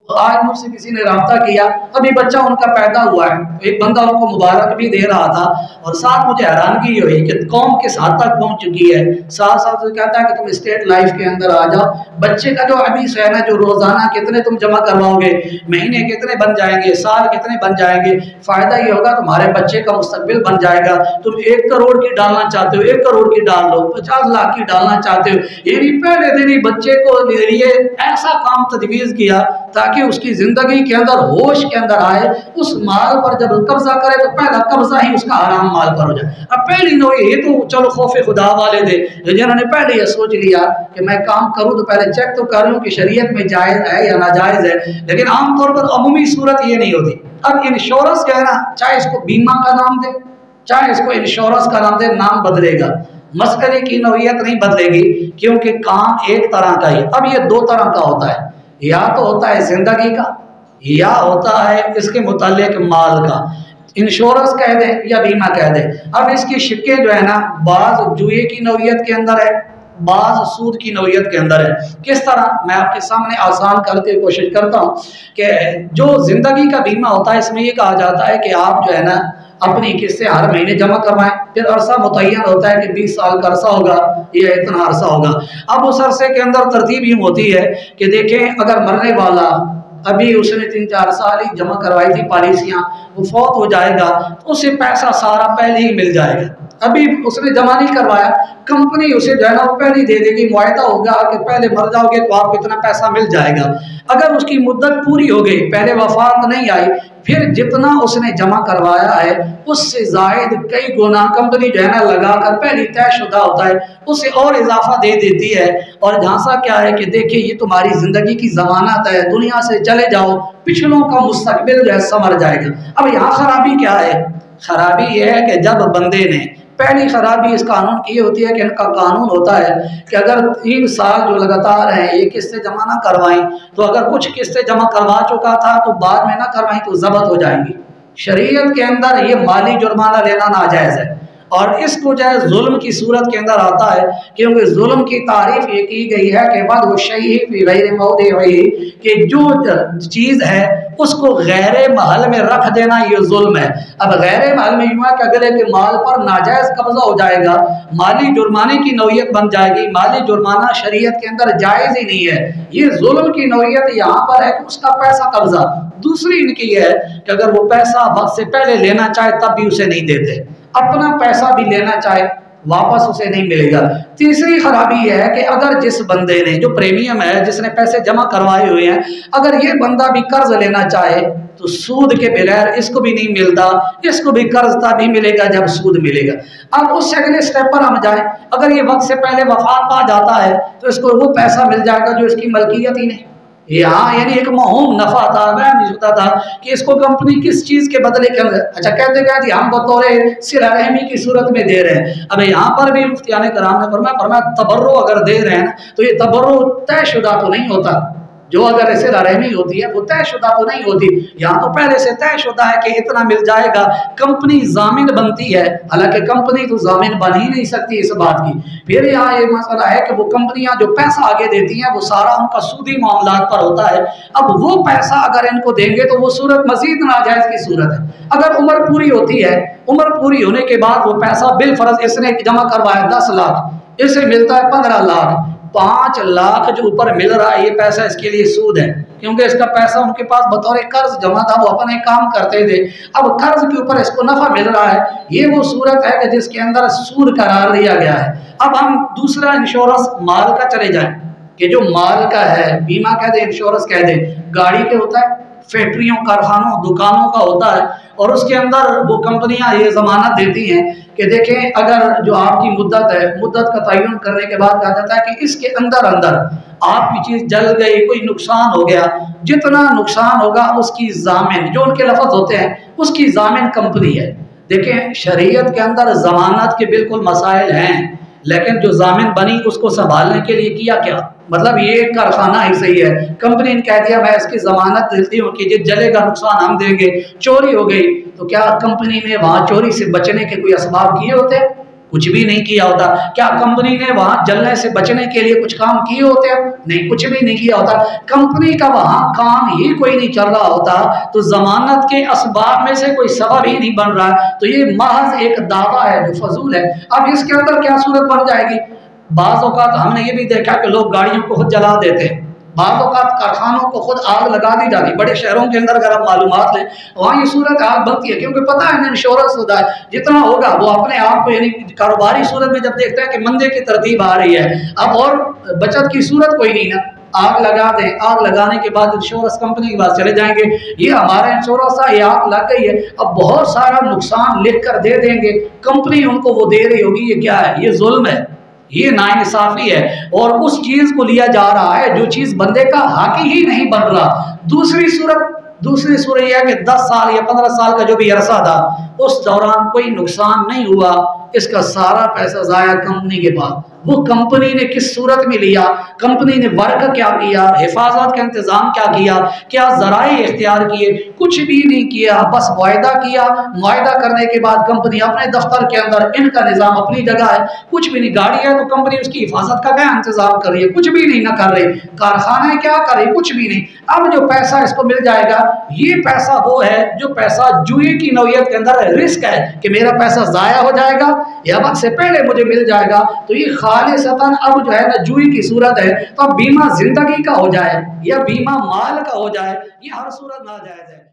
आज मुझसे किसी ने राब्ता किया, अभी बच्चा उनका पैदा हुआ है, तो एक बंदा उनको मुबारक भी दे रहा था और साथ मुझे हैरानगी हुई कि कौम किस हद तक पहुंच चुकी है। साथ साथ कहता है कि तुम स्टेट लाइफ के अंदर आ जाओ, बच्चे का जो अभी है ना, जो रोजाना कितने तुम जमा करवाओगे, महीने कितने बन जाएंगे, साल कितने बन जाएंगे, फायदा ये होगा तुम्हारे बच्चे का मुस्तकबिल बन जाएगा। तुम 1 करोड़ की डालना चाहते हो, 1 करोड़ की डाल लो, 50 लाख की डालना चाहते हो। यानी पहले दिन ही बच्चे को लिए ऐसा काम तजवीज़ किया ताकि उसकी जिंदगी के अंदर होश के अंदर आए, उस माल पर जब कब्जा करे तो पहला कब्जा ही उसका हराम माल पर हो जाए। अब पहली नो ये तो चलो खौफ खुदा वाले थे जिन्होंने पहले ये सोच लिया कि मैं काम करूं तो पहले चेक तो कर लूं कि शरीयत में जायज़ है या नाजायज़ है, लेकिन आमतौर पर अमूमी सूरत ये नहीं होती। अब इंश्योरेंस क्या है ना, चाहे इसको बीमा का नाम दे, चाहे इसको इंश्योरेंस का नाम दे, नाम बदलेगा, मस्करी की नौयत नहीं बदलेगी, क्योंकि काम एक तरह का ही। अब ये 2 तरह का होता है, या तो होता है जिंदगी का, या होता है इसके मुतालिक माल का। इंश्योरेंस कह दें या बीमा कह दें। अब इसकी शिक्कें जो है ना, बाज जुए की नौयत के अंदर है, बाज सूद की नौयत के अंदर है। किस तरह, मैं आपके सामने आसान करके कोशिश करता हूँ कि जो जिंदगी का बीमा होता है, इसमें ये कहा जाता है कि आप जो है ना अपनी किस्तें हर महीने जमा करवाएं, फिर अरसा मुतय्यन होता है कि 20 साल का अरसा होगा या इतना अरसा होगा। अब उस अरसे के अंदर तरतीब यूँ होती है कि देखें, अगर मरने वाला अभी उसने 3-4 साल ही जमा करवाई थी पॉलिसियाँ, वो फौत हो जाएगा तो उसे पैसा सारा पहले ही मिल जाएगा। अभी उसने जमा नहीं करवाया, कंपनी उसे जो है ना वो पहले ही दे देगी, मुआयदा होगा कि पहले मर जाओगे तो आपको इतना पैसा मिल जाएगा। अगर उसकी मुद्दत पूरी हो गई, पहले वफात नहीं आई, फिर जितना उसने जमा करवाया है उससे जायद कई गुना कंपनी जो है ना लगा कर पहले तयशुदा होता है उसे और इजाफा दे देती है। और झांसा क्या है कि देखिए ये तुम्हारी जिंदगी की जमानत है, दुनिया से चले जाओ, पिछलों का मुस्तकबिल जो है संवर जाएगा। अब यहाँ खराबी क्या है, खराबी ये है कि जब बंदे ने, पहली खराबी इस कानून की ये होती है कि इनका कानून होता है कि अगर 3 साल जो लगातार हैं ये किस्तें जमा ना करवाएं, तो अगर कुछ किस्तें जमा करवा चुका था तो बाद में ना करवाएं तो जब्त हो जाएंगी। शरीयत के अंदर ये माली जुर्माना लेना नाजायज़ है और इसको जो है जुल्म की सूरत के अंदर आता है, क्योंकि जुल्म की तारीफ ये की गई है कि वद शैई फी गैरि मौदिही, कि जो चीज़ है उसको गैर महल में रख देना ये जुल्म है। अब गैर महल में यूँ है कि अगले के माल पर नाजायज़ कब्जा हो जाएगा, माली जुर्माने की नौयत बन जाएगी। माली जुर्माना शरीयत के अंदर जायज़ ही नहीं है, ये जुल्म की नौयत यहाँ पर है कि उसका पैसा कब्जा। दूसरी इनकी है कि अगर वो पैसा वक्त से पहले लेना चाहे तब भी उसे नहीं देते, अपना पैसा भी लेना चाहे वापस उसे नहीं मिलेगा। तीसरी खराबी यह है कि अगर जिस बंदे ने, जो प्रीमियम है, जिसने पैसे जमा करवाए हुए हैं, अगर ये बंदा भी कर्ज लेना चाहे तो सूद के बगैर इसको भी नहीं मिलता, इसको भी कर्ज तभी मिलेगा जब सूद मिलेगा। अब उस अगले स्टेप पर हम जाएं, अगर ये वक्त से पहले वफात पा जाता है तो इसको वो पैसा मिल जाएगा जो इसकी मलकियत ही नहीं। यहाँ यानी एक महूम नफा था, मैं नहीं सोचता था कि इसको कंपनी किस चीज के बदले के अंदर, अच्छा कहते हम बतौर सिला रहमी की सूरत में दे रहे हैं। अब यहाँ पर भी मुफ्तियाने कराम ने फरमाया तबर्रो अगर दे रहे हैं तो ये तबर्रो तयशुदा तो नहीं होता, जो अगर सिला रहमी होती है वो तयशुदा तो नहीं होती। यहाँ तो पहले से तयशुदा है कि इतना मिल जाएगा, कंपनी जामिन बनती है, हालांकि कंपनी तो जामिन बन ही नहीं सकती इस बात की। फिर यहाँ ये मसला है कि वो कंपनियां जो पैसा आगे देती हैं वो सारा उनका सूदी मामलात पर होता है। अब वो पैसा अगर इनको देंगे तो वो सूरत मजीद नाजायज की सूरत है। अगर उम्र पूरी होती है, उम्र पूरी होने के बाद वो पैसा बिल फर्ज इसने जमा करवाया 10 लाख, इसे मिलता है 15 लाख, 5 लाख जो ऊपर मिल रहा है ये पैसा इसके लिए सूद है, क्योंकि इसका पैसा उनके पास बतौर कर्ज जमा था, वो अपने काम करते थे। अब कर्ज के ऊपर इसको नफा मिल रहा है, ये वो सूरत है कि जिसके अंदर सूद करार दिया गया है। अब हम दूसरा इंश्योरेंस माल का चले जाएं कि जो माल का है, बीमा कह दे, इंश्योरेंस कह दे, गाड़ी के होता है, फैक्ट्रियों, कारखानों, दुकानों का होता है, और उसके अंदर वो कंपनियां ये जमानत देती हैं कि देखें अगर जो आपकी मुद्दत है, मुद्दत का तयन करने के बाद कहा जाता है कि इसके अंदर अंदर आपकी चीज जल गई, कोई नुकसान हो गया, जितना नुकसान होगा उसकी जामिन, जो उनके लफ्ज होते हैं उसकी जामिन कंपनी है। देखें शरीयत के अंदर जमानत के बिल्कुल मसाइल हैं, लेकिन जो जामिन बनी उसको संभालने के लिए किया क्या, मतलब ये एक कारखाना ही सही है, कंपनी ने कह दिया मैं इसकी जमानत देती हूँ कि जलेगा नुकसान हम देंगे, चोरी हो गई तो क्या कंपनी ने वहां चोरी से बचने के कोई असबाब किए होते? कुछ भी नहीं किया होता। क्या कंपनी ने वहां जलने से बचने के लिए कुछ काम किए होते हैं? नहीं, कुछ भी नहीं किया होता। कंपनी का वहां काम ही कोई नहीं चल रहा होता, तो जमानत के असबाब में से कोई सबब ही नहीं बन रहा है, तो ये महज एक दावा है जो फजूल है। अब इसके अंदर क्या सूरत बन जाएगी? बाज़ औक़ात हमने ये भी देखा कि लोग गाड़ियों को खुद जला देते हैं, बाज़ औक़ात कारखानों को खुद आग लगा दी जाती है। बड़े शहरों के अंदर अगर आप मालूमात लें, वहाँ ये सूरत आग बनती है, क्योंकि पता है इंश्योरेंस होता है, जितना होगा वो अपने आप को, यानी कारोबारी सूरत में जब देखते हैं कि मंदे की तरतीब आ रही है, अब और बचत की सूरत कोई नहीं ना, आग लगा दें, आग लगाने के बाद इंश्योरेंस कंपनी के पास चले जाएंगे, ये हमारा इंश्योरेंस है, ये आग लग गई है, अब बहुत सारा नुकसान लिख कर दे देंगे, कंपनी उनको वो दे रही होगी। ये क्या है? ये जुल्म है, ये नाइंसाफी है, और उस चीज को लिया जा रहा है जो चीज बंदे का हक ही नहीं बन रहा। दूसरी सूरत यह है कि 10 साल या 15 साल का जो भी अरसा था, उस दौरान कोई नुकसान नहीं हुआ, इसका सारा पैसा जाया कंपनी के पास। वो कंपनी ने किस सूरत में लिया, कंपनी ने वर्क क्या किया, हिफाजत का इंतजाम क्या किया, क्या जराए इख्तियार किए? कुछ भी नहीं किया, बस मुआहदा किया। मुआहदा करने के बाद कंपनी अपने दफ्तर के अंदर, इनका निज़ाम अपनी जगह है, कुछ भी नहीं। गाड़ी है तो कंपनी उसकी हिफाजत का क्या इंतजाम कर रही है? कुछ भी नहीं ना कर रही। कारखाना क्या कर रही? कुछ भी नहीं। अब जो पैसा इसको मिल जाएगा, ये पैसा वो है जो पैसा जुए की नौयत के अंदर रिस्क है कि मेरा पैसा जाया हो जाएगा या वक्त से पहले मुझे मिल जाएगा, तो ये खालिसतन अब जो है ना जुए की सूरत है। तो अब बीमा जिंदगी का हो जाए या बीमा माल का हो जाए, ये हर सूरत नाजायज है।